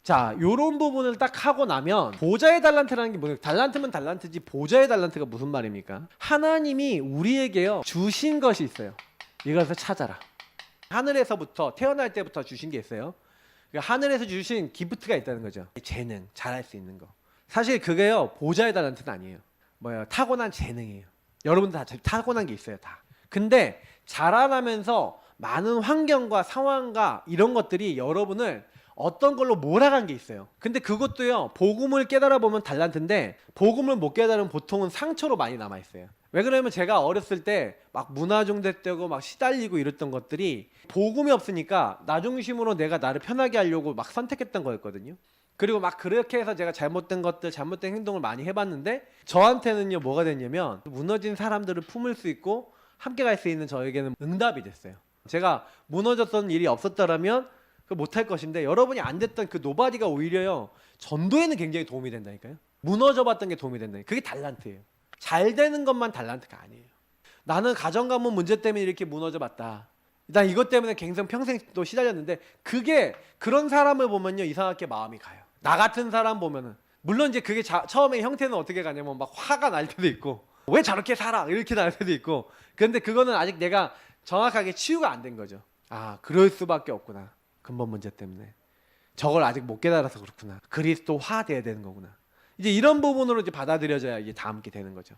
자, 요런 부분을 딱 하고 나면 보좌의 달란트라는 게 뭐예요? 달란트면 달란트지 보좌의 달란트가 무슨 말입니까? 하나님이 우리에게요 주신 것이 있어요. 이것을 찾아라. 하늘에서부터 태어날 때부터 주신 게 있어요. 그러니까 하늘에서 주신 기프트가 있다는 거죠. 재능, 잘할 수 있는 거. 사실 그게요 보좌의 달란트는 아니에요. 뭐예요? 타고난 재능이에요. 여러분들 다 타고난 게 있어요 다. 근데 자라나면서 많은 환경과 상황과 이런 것들이 여러분을 어떤 걸로 몰아간 게 있어요. 근데 그것도요 복음을 깨달아 보면 달란트인데 복음을 못 깨달으면 보통은 상처로 많이 남아 있어요. 왜 그러냐면 제가 어렸을 때 막 문화중대되고 막 시달리고 이랬던 것들이 복음이 없으니까 나 중심으로 내가 나를 편하게 하려고 막 선택했던 거였거든요. 그리고 막 그렇게 해서 제가 잘못된 것들, 잘못된 행동을 많이 해봤는데 저한테는요 뭐가 됐냐면 무너진 사람들을 품을 수 있고 함께 갈 수 있는 저에게는 응답이 됐어요. 제가 무너졌던 일이 없었더라면 못할 것인데 여러분이 안 됐던 그 노바디가 오히려요 전도에는 굉장히 도움이 된다니까요. 무너져 봤던 게 도움이 된다니까요. 그게 달란트예요. 잘 되는 것만 달란트가 아니에요. 나는 가정가문 문제 때문에 이렇게 무너져 봤다. 난 이것 때문에 평생 또 시달렸는데 그게 그런 사람을 보면요 이상하게 마음이 가요. 나 같은 사람 보면은 물론 이제 그게 처음에 형태는 어떻게 가냐면 막 화가 날 때도 있고 왜 저렇게 살아 이렇게 날 때도 있고 근데 그거는 아직 내가 정확하게 치유가 안 된 거죠. 아 그럴 수밖에 없구나. 근본 문제 때문에 저걸 아직 못 깨달아서 그렇구나. 그리스도화 돼야 되는 거구나. 이제 이런 부분으로 이제 받아들여져야 이게 다 함께 되는 거죠.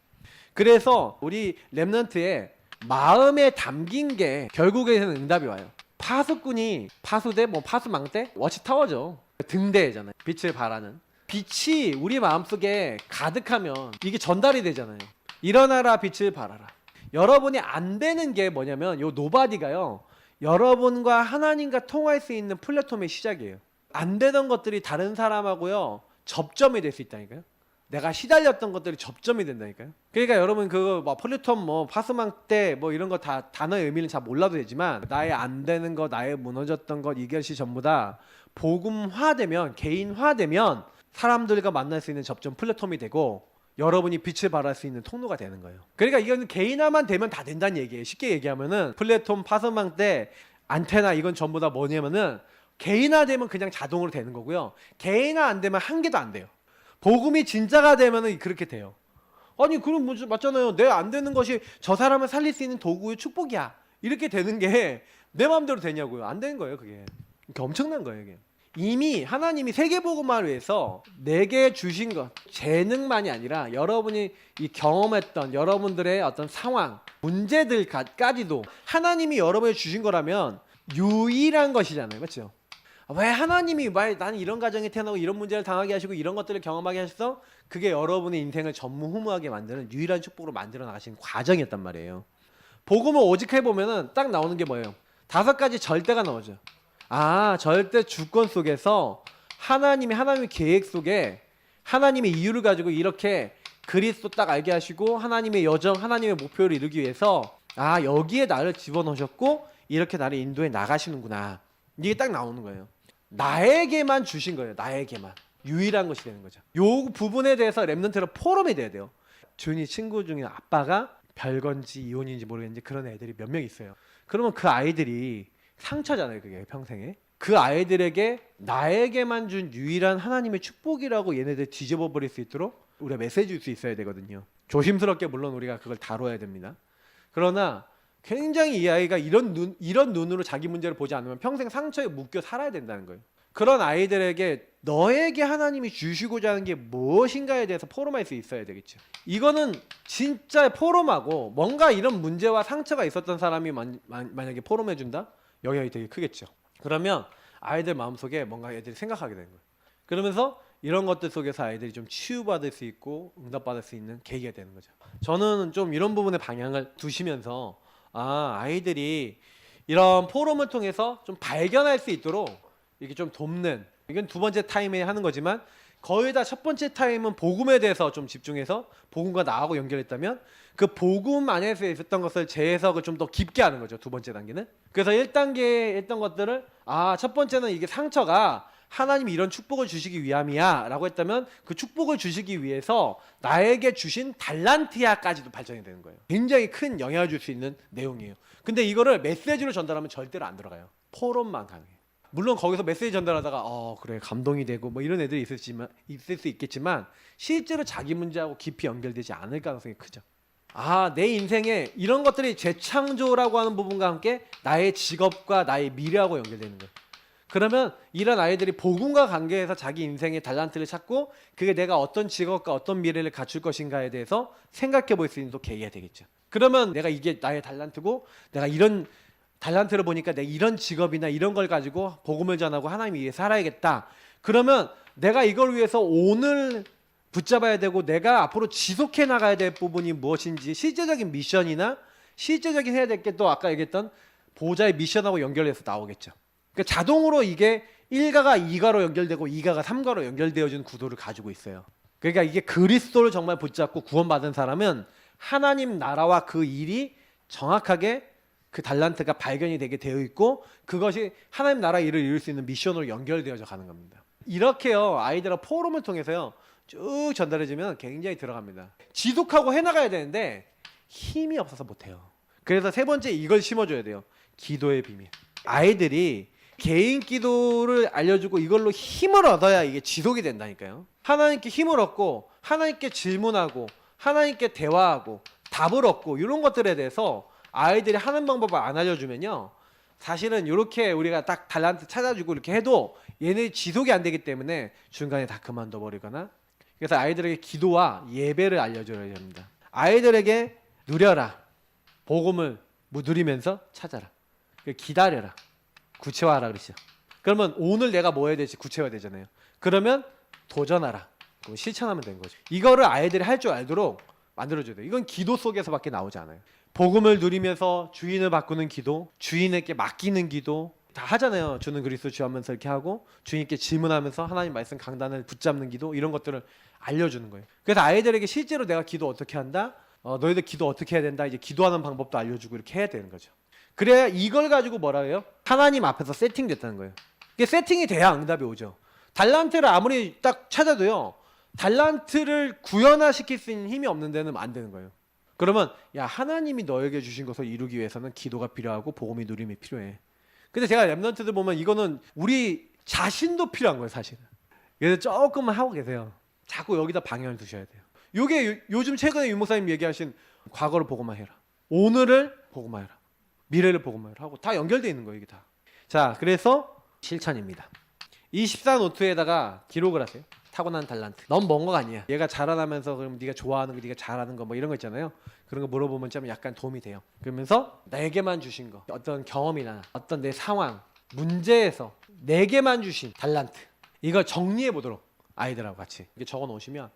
그래서 우리 렘넌트의 마음에 담긴 게 결국에는 응답이 와요. 파수꾼이 파수대 뭐 파수망대 워치타워죠. 등대잖아요. 빛을 발하는 빛이 우리 마음속에 가득하면 이게 전달이 되잖아요. 일어나라 빛을 발하라. 여러분이 안 되는 게 뭐냐면 요 노바디가요 여러분과 하나님과 통할 수 있는 플랫폼의 시작이에요. 안 되던 것들이 다른 사람하고요 접점이 될 수 있다니까요. 내가 시달렸던 것들이 접점이 된다니까요. 그러니까 여러분 그거 뭐 플랫폼 뭐 파스망 때 뭐 이런 거 다 단어의 의미는 잘 몰라도 되지만 나의 안 되는 거 나의 무너졌던 것 이것이 전부 다 복음화되면 개인화되면 사람들과 만날 수 있는 접점 플랫폼이 되고 여러분이 빛을 발할 수 있는 통로가 되는 거예요. 그러니까 이건 개인화만 되면 다 된다는 얘기예요. 쉽게 얘기하면은 플랫폼 파스망 때 안테나 이건 전부 다 뭐냐면은 개인화되면 그냥 자동으로 되는 거고요. 개인화 안 되면 한 개도 안 돼요. 복음이 진짜가 되면은 그렇게 돼요. 아니 그럼 맞잖아요. 내 안 되는 것이 저 사람을 살릴 수 있는 도구의 축복이야. 이렇게 되는 게 내 마음대로 되냐고요. 안 되는 거예요. 그게 엄청난 거예요. 이게. 이미 하나님이 세계복음화를 위해서 내게 주신 것 재능만이 아니라 여러분이 이 경험했던 여러분들의 어떤 상황 문제들까지도 하나님이 여러분에게 주신 거라면 유일한 것이잖아요. 그렇죠? 왜 하나님이 왜 나는 이런 가정에 태어나고 이런 문제를 당하게 하시고 이런 것들을 경험하게 하셔서 그게 여러분의 인생을 전무후무하게 만드는 유일한 축복으로 만들어 나가시는 과정이었단 말이에요. 복음을 오직 해보면은 딱 나오는 게 뭐예요? 5가지 절대가 나오죠. 아 절대 주권 속에서 하나님의 계획 속에 하나님의 이유를 가지고 이렇게 그리스도 딱 알게 하시고 하나님의 여정 하나님의 목표를 이루기 위해서 아 여기에 나를 집어넣으셨고 이렇게 나를 인도해 나가시는구나. 이게 딱 나오는 거예요. 나에게만 주신 거예요. 나에게만 유일한 것이 되는 거죠. 요 부분에 대해서 렘넌트로 포럼이 돼야 돼요. 준이 친구 중에 아빠가 별건지 이혼인지 모르겠는데 그런 애들이 몇 명 있어요. 그러면 그 아이들이 상처잖아요. 그게 평생에 그 아이들에게 나에게만 준 유일한 하나님의 축복이라고 얘네들 뒤집어 버릴 수 있도록 우리가 메시지 줄 수 있어야 되거든요. 조심스럽게 물론 우리가 그걸 다뤄야 됩니다. 그러나 굉장히 이 아이가 이런 눈으로 자기 문제를 보지 않으면 평생 상처에 묶여 살아야 된다는 거예요. 그런 아이들에게 너에게 하나님이 주시고자 하는 게 무엇인가에 대해서 포럼할 수 있어야 되겠죠. 이거는 진짜 포럼하고 뭔가 이런 문제와 상처가 있었던 사람이 만약에 포럼해준다? 영향이 되게 크겠죠. 그러면 아이들 마음속에 뭔가 애들이 생각하게 되는 거예요. 그러면서 이런 것들 속에서 아이들이 좀 치유받을 수 있고 응답받을 수 있는 계기가 되는 거죠. 저는 좀 이런 부분에 방향을 두시면서 아이들이 이런 포럼을 통해서 좀 발견할 수 있도록 이렇게 좀 돕는 이건 2번째 타임에 하는 거지만 거의 다 첫 번째 타임은 복음에 대해서 좀 집중해서 복음과 나하고 연결했다면 그 복음 안에서 있었던 것을 재해석을 좀 더 깊게 하는 거죠. 2번째 단계는. 그래서 1단계에 했던 것들을 첫 번째는 이게 상처가 하나님이 이런 축복을 주시기 위함이야 라고 했다면 그 축복을 주시기 위해서 나에게 주신 달란트야까지도 발전이 되는 거예요. 굉장히 큰 영향을 줄 수 있는 내용이에요. 근데 이거를 메시지로 전달하면 절대로 안 들어가요. 포럼만 가능해요. 물론 거기서 메시지 전달하다가 그래 감동이 되고 뭐 이런 애들이 있을 수 있겠지만 실제로 자기 문제하고 깊이 연결되지 않을 가능성이 크죠. 내 인생에 이런 것들이 재창조라고 하는 부분과 함께 나의 직업과 나의 미래하고 연결되는 거예요. 그러면 이런 아이들이 복음과 관계해서 자기 인생의 달란트를 찾고 그게 내가 어떤 직업과 어떤 미래를 갖출 것인가에 대해서 생각해 볼 수 있는 또 계기가 되겠죠. 그러면 내가 이게 나의 달란트고 내가 이런 달란트를 보니까 내가 이런 직업이나 이런 걸 가지고 복음을 전하고 하나님 위해 살아야겠다. 그러면 내가 이걸 위해서 오늘 붙잡아야 되고 내가 앞으로 지속해 나가야 될 부분이 무엇인지 실제적인 미션이나 실제적인 해야 될 게 또 아까 얘기했던 보호자의 미션하고 연결해서 나오겠죠. 그러니까 자동으로 이게 1가가 2가로 연결되고 2가가 3가로 연결되어지는 구도를 가지고 있어요. 그러니까 이게 그리스도를 정말 붙잡고 구원받은 사람은 하나님 나라와 그 일이 정확하게 그 달란트가 발견이 되게 되어 있고 그것이 하나님 나라 일을 이룰 수 있는 미션으로 연결되어져 가는 겁니다. 이렇게요 아이들과 포럼을 통해서요 쭉 전달해주면 굉장히 들어갑니다. 지속하고 해나가야 되는데 힘이 없어서 못해요. 그래서 세 번째 이걸 심어줘야 돼요. 기도의 비밀. 아이들이 개인 기도를 알려주고 이걸로 힘을 얻어야 이게 지속이 된다니까요. 하나님께 힘을 얻고 하나님께 질문하고 하나님께 대화하고 답을 얻고 이런 것들에 대해서 아이들이 하는 방법을 안 알려주면요 사실은 이렇게 우리가 딱 달란트 찾아주고 이렇게 해도 얘네 지속이 안 되기 때문에 중간에 다 그만둬 버리거나. 그래서 아이들에게 기도와 예배를 알려줘야 됩니다. 아이들에게 누려라 복음을 누리면서 찾아라 기다려라 구체화하라 그러시죠. 그러면 오늘 내가 뭐 해야 될지 구체화 되잖아요. 그러면 도전하라 그럼 실천하면 되는 거죠. 이거를 아이들이 할 줄 알도록 만들어줘야 돼요. 이건 기도 속에서밖에 나오지 않아요. 복음을 누리면서 주인을 바꾸는 기도, 주인에게 맡기는 기도 다 하잖아요. 주는 그리스도 주 하면서 이렇게 하고 주인께 질문하면서 하나님 말씀 강단을 붙잡는 기도 이런 것들을 알려주는 거예요. 그래서 아이들에게 실제로 내가 기도 어떻게 한다? 너희들 기도 어떻게 해야 된다? 이제 기도하는 방법도 알려주고 이렇게 해야 되는 거죠. 그래야 이걸 가지고 뭐라 해요? 하나님 앞에서 세팅됐다는 거예요. 이게 세팅이 돼야 응답이 오죠. 달란트를 아무리 딱 찾아도요. 달란트를 구현화시킬 수 있는 힘이 없는 데는 안 되는 거예요. 그러면 야 하나님이 너에게 주신 것을 이루기 위해서는 기도가 필요하고 복음이 누림이 필요해. 근데 제가 랩런트들 보면 이거는 우리 자신도 필요한 거예요 사실은. 그래서 조금만 하고 계세요. 자꾸 여기다 방향을 두셔야 돼요. 요게 요즘 최근에 유목사님 얘기하신 과거를 보고만 해라, 오늘을 보고만 해라, 미래를 보고만 해라 하고 다 연결되어 있는 거예요 이게 다. 자 그래서 실천입니다. 24노트에다가 기록을 하세요. 타고난 달란트. 넌 뭔 거 아니야. 얘가 자라나면서 그럼 네가 좋아하는 거, 네가 잘하는 거 뭐 이런 거 있잖아요. 그런 거 물어보면 좀 약간 도움이 돼요. 그러면서 내게만 주신 거, 어떤 경험이나 어떤 내 상황, 문제에서 내게만 주신 달란트 이걸 정리해 보도록 아이들하고 같이 이게 적어 놓으시면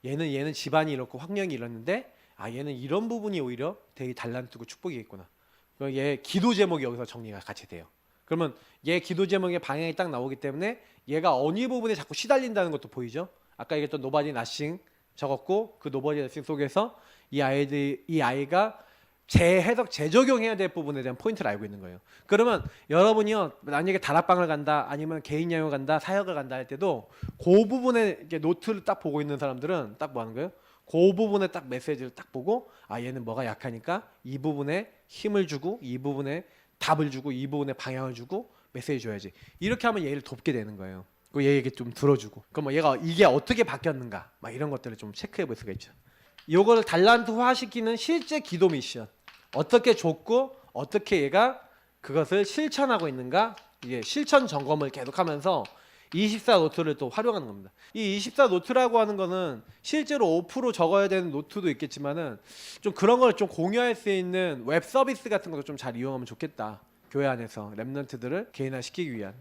얘는 집안이 이렇고 환경이 이렇는데 얘는 이런 부분이 오히려 되게 달란트고 축복이겠구나. 얘 기도 제목이 여기서 정리가 같이 돼요. 그러면 얘 기도 제목의 방향이 딱 나오기 때문에 얘가 어느 부분에 자꾸 시달린다는 것도 보이죠. 아까 얘기했던 노바디 나싱 적었고 그 노바디 나싱 속에서 이 아이가 재해석 재적용해야 될 부분에 대한 포인트를 알고 있는 거예요. 그러면 여러분이요 만약에 다락방을 간다 아니면 개인 양육을 간다 사역을 간다 할 때도 그 부분에 이렇게 노트를 딱 보고 있는 사람들은 딱 뭐 하는 거예요? 그 부분에 딱 메시지를 딱 보고 얘는 뭐가 약하니까 이 부분에 힘을 주고 이 부분에 답을 주고 이 부분에 방향을 주고 메시지 줘야지. 이렇게 하면 얘를 돕게 되는 거예요. 그 얘에게 좀 들어주고. 그럼 얘가 이게 어떻게 바뀌었는가 막 이런 것들을 좀 체크해 볼 수가 있죠. 요거를 달란트화 시키는 실제 기도 미션. 어떻게 줬고 어떻게 얘가 그것을 실천하고 있는가. 이게 실천 점검을 계속하면서 24노트를 또 활용하는 겁니다. 이 24노트라고 하는 거는 실제로 5% 적어야 되는 노트도 있겠지만은 좀 그런 걸 좀 공유할 수 있는 웹 서비스 같은 것도 좀 잘 이용하면 좋겠다. 교회 안에서 랩런트들을 개인화시키기 위한